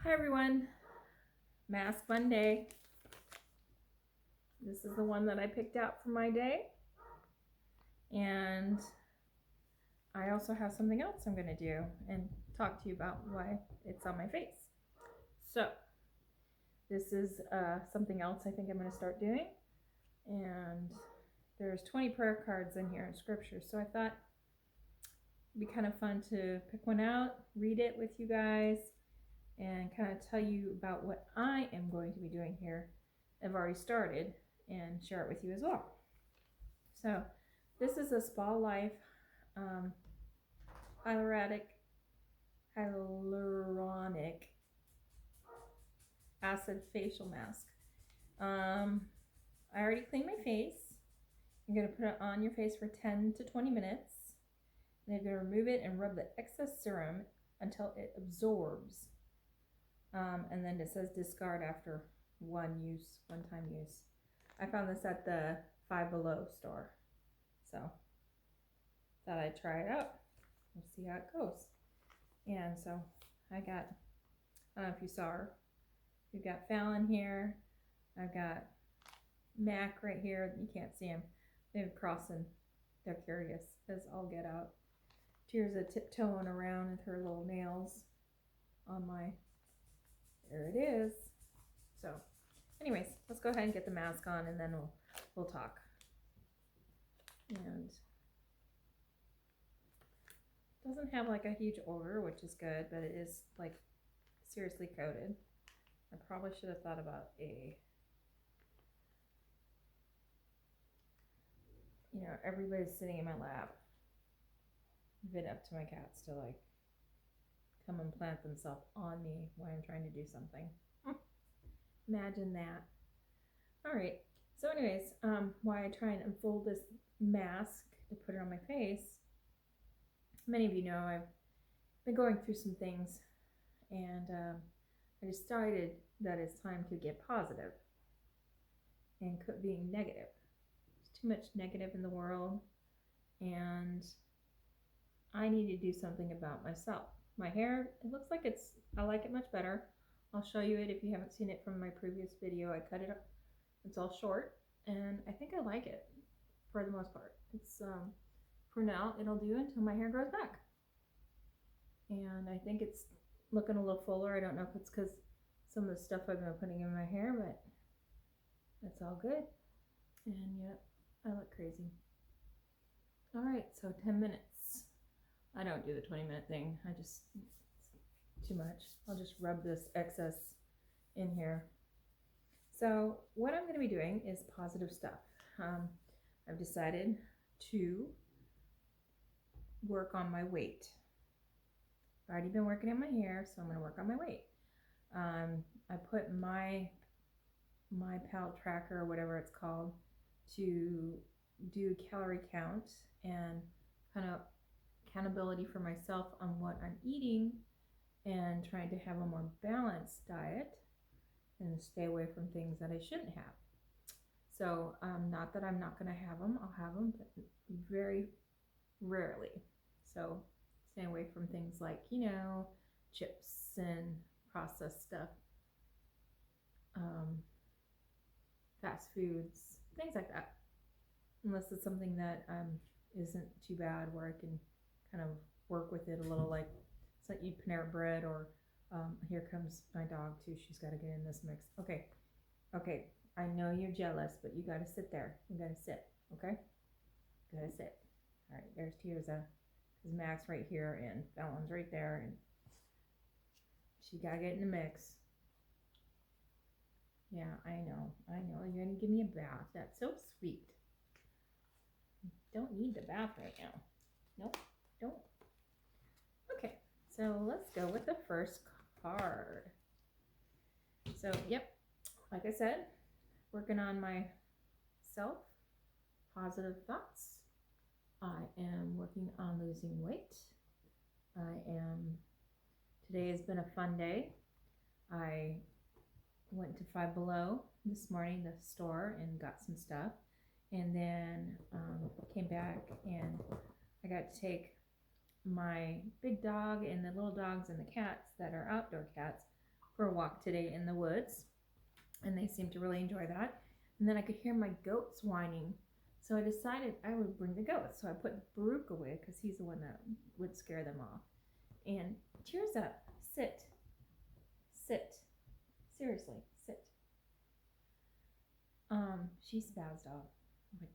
Hi everyone, Mask Monday. This is the one that I picked out for my day. And I also have something else I'm going to do and talk to you about why it's on my face. So this is something else I think I'm going to start doing. And there's 20 prayer cards in here in scripture. So I thought it'd be kind of fun to pick one out, read it with you guys, and kind of tell you about what I am going to be doing here. I've already started, and share it with you as well. So this is a Spa Life hyaluronic acid facial mask. I already cleaned my face. You're going to put it on your face for 10 to 20 minutes. And you're going to remove it and rub the excess serum until it absorbs. And then it says discard after one time use. I found this at the Five Below store. So thought I'd try it out. We'll see how it goes. And so I don't know if you saw her. We've got Fallon here. I've got Mac right here. You can't see him. They're crossing. They're curious as all get out. Tears are tiptoeing around with her little nails on my, there it is. So anyways, let's go ahead and get the mask on and then we'll talk. And doesn't have like a huge odor, which is good, but it is like seriously coated. I probably should have thought about everybody's sitting in my lap. Give it up to my cats to like come and plant themselves on me while I'm trying to do something. Imagine that. All right. So anyways, why I try and unfold this mask to put it on my face. Many of you know I've been going through some things, and I decided that it's time to get positive and quit being negative. There's too much negative in the world, and I need to do something about myself. My hair, it looks like I like it much better. I'll show you it if you haven't seen it from my previous video. I cut it up. It's all short, and I think I like it for the most part. It's for now, it'll do until my hair grows back. And I think it's looking a little fuller. I don't know if it's because some of the stuff I've been putting in my hair, but that's all good. And yet, I look crazy. All right, so 10 minutes. I don't do the 20-minute thing. It's too much. I'll just rub this excess in here. So what I'm going to be doing is positive stuff. I've decided to work on my weight. I've already been working on my hair, so I'm going to work on my weight. I put my pal tracker, or whatever it's called, to do calorie count and kind of accountability for myself on what I'm eating and trying to have a more balanced diet and stay away from things that I shouldn't have. So not that I'm not going to have them, I'll have them, but very rarely. So stay away from things like, chips and processed stuff, fast foods, things like that. Unless it's something that isn't too bad, where I can kind of work with it a little, like it's like eat Panera Bread, or here comes my dog too. She's got to get in this mix. Okay. I know you're jealous, but you got to sit there. You got to sit. Okay. You got to sit. All right. There's Tirza, because Mac's right here and Fallon's right there, and she got to get in the mix. Yeah, I know. You're gonna give me a bath. That's so sweet. Don't need the bath right now. Nope, don't. Okay, so let's go with the first card. So, yep, like I said, working on myself, positive thoughts. I am working on losing weight. Today has been a fun day. I went to Five Below this morning, the store, and got some stuff. And then came back, and I got to take my big dog and the little dogs and the cats that are outdoor cats for a walk today in the woods, and they seemed to really enjoy that. And then I could hear my goats whining, so I decided I would bring the goats. So I put Baruch away because he's the one that would scare them off. And cheers up, sit, sit, seriously, sit. She spazzed off, like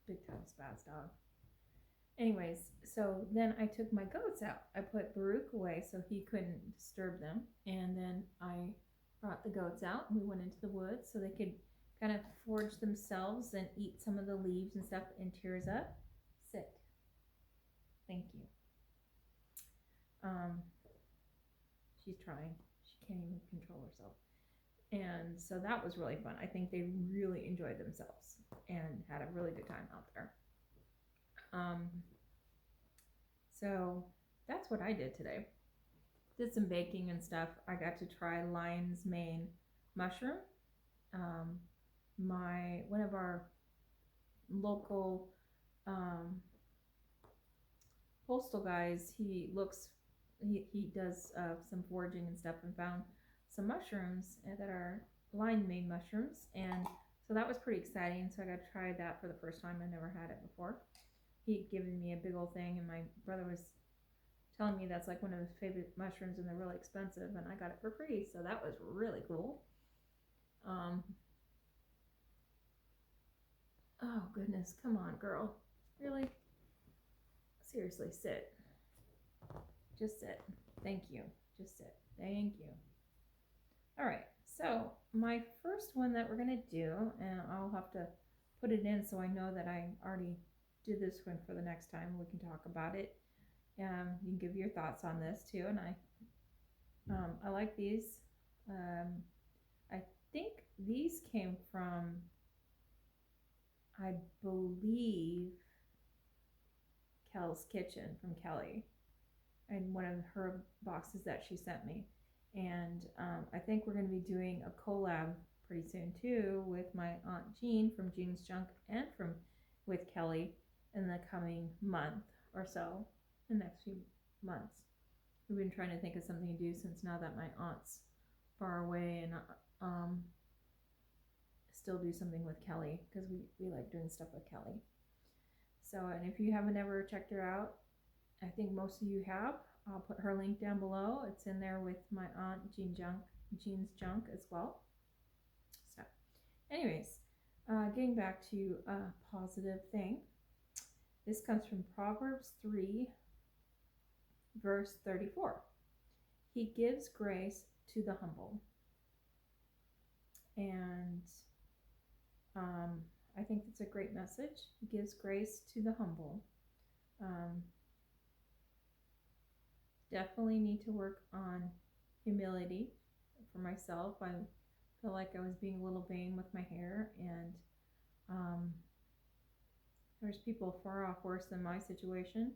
big time spaz dog. Anyways, so then I took my goats out. I put Baruch away so he couldn't disturb them, and then I brought the goats out and we went into the woods so they could kind of forage themselves and eat some of the leaves and stuff. And tears up, sit. Thank you. She's trying. She can't even control herself. And so that was really fun. I think they really enjoyed themselves and had a really good time out there. So that's what I did today. Did some baking and stuff. I got to try lion's mane mushroom. One of our local postal guys, he does some foraging and stuff, and found some mushrooms that are lion mane mushrooms, and so that was pretty exciting. So I got to try that for the first time. I never had it before. He'd given me a big old thing, and my brother was telling me that's like one of his favorite mushrooms and they're really expensive, and I got it for free, so that was really cool. Oh goodness, come on girl, really? Seriously, sit. Just sit. Thank you. Just sit. Thank you. All right, so my first one that we're gonna do, and I'll have to put it in so I know that I already did this one for the next time. We can talk about it. You can give your thoughts on this too, and I like these. I think these came from, I believe, Kel's Kitchen, from Kelly, and one of her boxes that she sent me. And I think we're going to be doing a collab pretty soon too with my Aunt Jean from Jean's Junk and with Kelly in the coming month or so, the next few months. We've been trying to think of something to do since now that my aunt's far away, and still do something with Kelly because we like doing stuff with Kelly. So, and if you haven't ever checked her out, I think most of you have. I'll put her link down below. It's in there with my Aunt Jean's Junk as well. So, anyways, getting back to a positive thing. This comes from Proverbs 3, verse 34. He gives grace to the humble. And I think that's a great message. He gives grace to the humble. Definitely need to work on humility for myself. I feel like I was being a little vain with my hair, and there's people far off worse than my situation.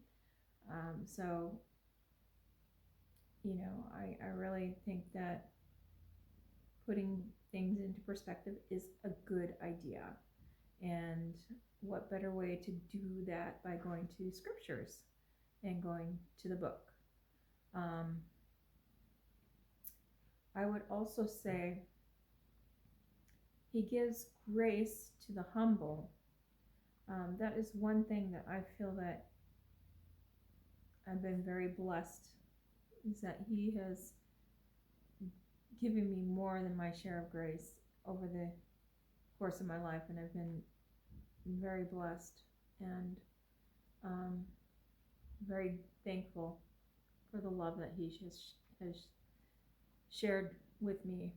So, you know, I really think that putting things into perspective is a good idea. And what better way to do that by going to scriptures and going to the book. I would also say he gives grace to the humble. That is one thing that I feel that I've been very blessed, is that he has given me more than my share of grace over the course of my life, and I've been very blessed and very thankful for the love that he has shared with me.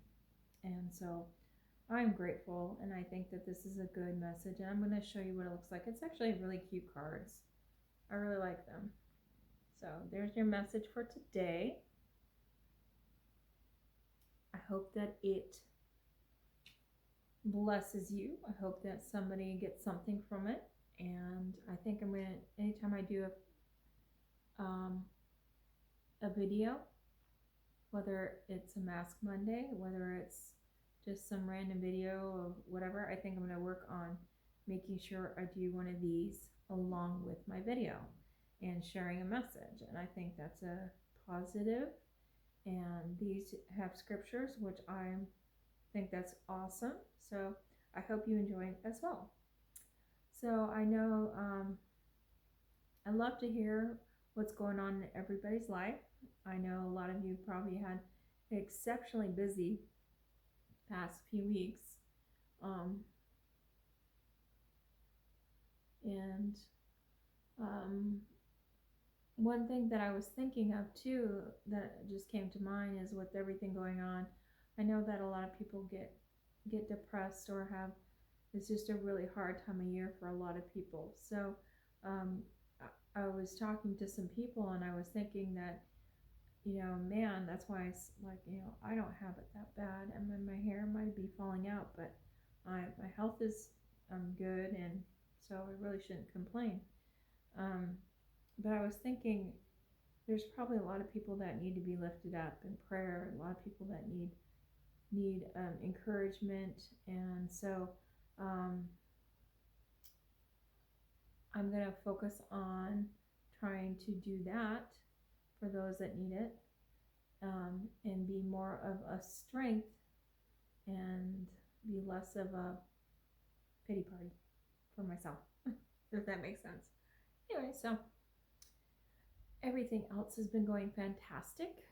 And so I'm grateful, and I think that this is a good message, and I'm going to show you what it looks like. It's actually really cute cards. I really like them. So there's your message for today. I hope that it blesses you. I hope that somebody gets something from it. And I think I'm going to, anytime I do a video, whether it's a Mask Monday, whether it's just some random video or whatever, I think I'm going to work on making sure I do one of these along with my video and sharing a message. And I think that's a positive and these have scriptures, which I think that's awesome. So I hope you enjoy it as well. So I know I love to hear what's going on in everybody's life. I know a lot of you probably had an exceptionally busy past few weeks. And one thing that I was thinking of too that just came to mind is with everything going on, I know that a lot of people get depressed or have, it's just a really hard time of year for a lot of people. So I was talking to some people and I was thinking that, man, that's why it's like, I don't have it that bad. I mean, my hair might be falling out, but my health is good, and so I really shouldn't complain. But I was thinking there's probably a lot of people that need to be lifted up in prayer, a lot of people that need encouragement, and so I'm going to focus on trying to do that for those that need it, and be more of a strength and be less of a pity party for myself, if that makes sense. Anyway, so everything else has been going fantastic.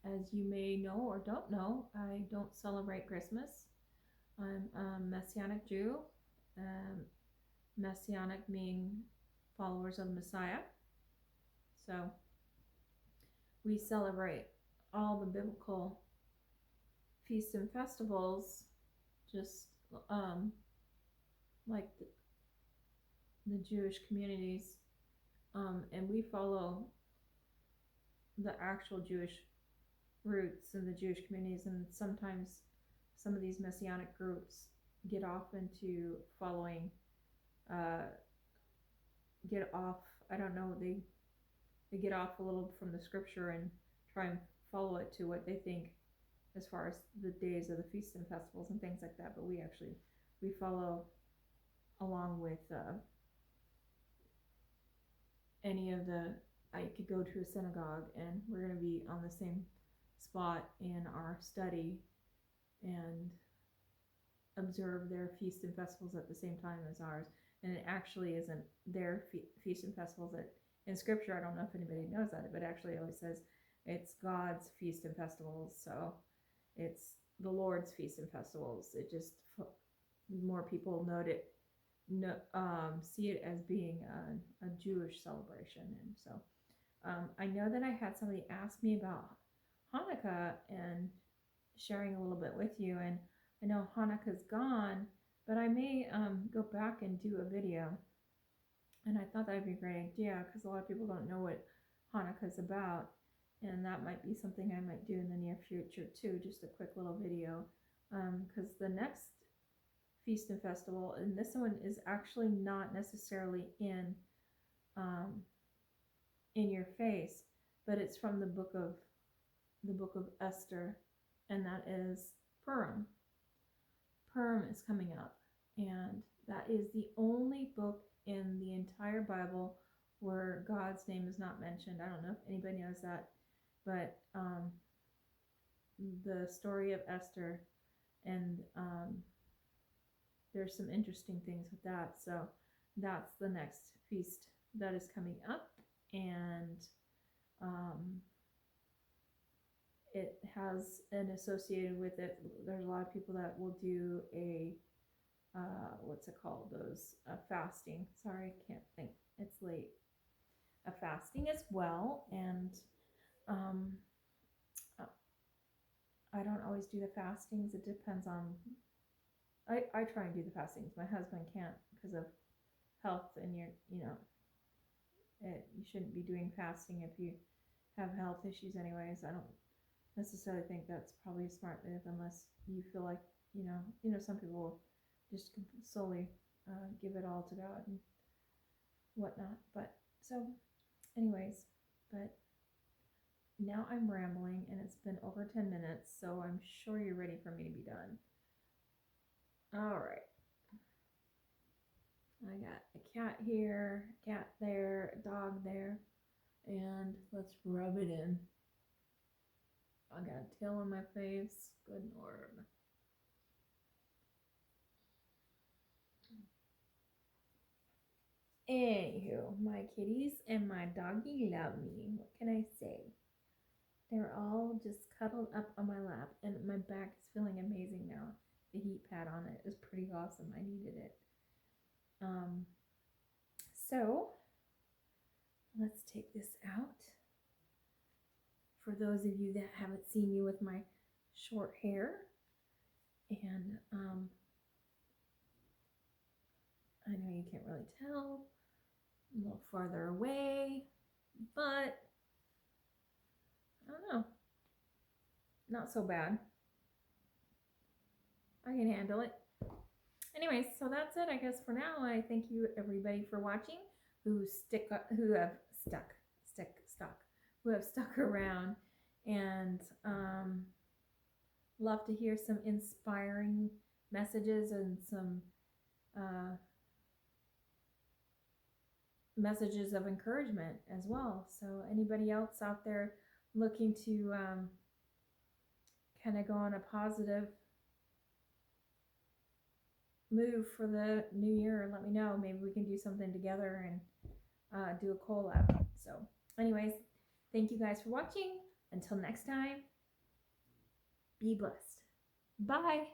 As you may know or don't know, I don't celebrate Christmas. I'm a Messianic Jew. Messianic meaning followers of the Messiah. So we celebrate all the biblical feasts and festivals, just like the Jewish communities, and we follow the actual Jewish roots in the Jewish communities, and sometimes some of these Messianic groups get off into following, I don't know, they get off a little from the scripture and try and follow it to what they think as far as the days of the feasts and festivals and things like that, but we follow along with any of the, I could go to a synagogue and we're going to be on the same spot in our study and observe their feasts and festivals at the same time as ours. And it actually isn't their feasts and festivals that in scripture, I don't know if anybody knows that, but actually it always says it's God's feast and festivals. So it's the Lord's feast and festivals. It just, more people see it as being a Jewish celebration. And so I know that I had somebody ask me about Hanukkah and sharing a little bit with you, and I know Hanukkah's gone, but I may go back and do a video, and I thought that would be a great idea because a lot of people don't know what Hanukkah's about, and that might be something I might do in the near future too, just a quick little video, because the next feast and festival, and this one is actually not necessarily in your face, but it's from the book of Esther, and that is Purim. Purim is coming up, and that is the only book in the entire Bible where God's name is not mentioned. I don't know if anybody knows that, but the story of Esther, and there's some interesting things with that. So that's the next feast that is coming up, and it has an associated with it. There's a lot of people that will do a what's it called? Those fasting. Sorry, I can't think. It's late. A fasting as well, and I don't always do the fastings. It depends on. I try and do the fastings. My husband can't because of health, and you shouldn't be doing fasting if you have health issues. Anyways, I don't necessarily think that's probably a smart move unless you feel like some people will just solely give it all to God and whatnot. But so anyways, but now I'm rambling and it's been over 10 minutes, so I'm sure you're ready for me to be done. All right, I got a cat here, a cat there, a dog there. And let's rub it in. I got a tail on my face. Good Lord. Anywho, my kitties and my doggy love me. What can I say? They're all just cuddled up on my lap, and my back is feeling amazing now. The heat pad on it is pretty awesome. I needed it. So let's take this out. For those of you that haven't seen me with my short hair, and I know you can't really tell, a little farther away, but I don't know, not so bad. I can handle it. Anyways, so that's it, I guess, for now. I thank you everybody for watching, who have stuck around, and love to hear some inspiring messages and some messages of encouragement as well. So anybody else out there looking to kind of go on a positive move for the new year, let me know. Maybe we can do something together and do a collab. So anyways, thank you guys for watching. Until next time, be blessed. Bye.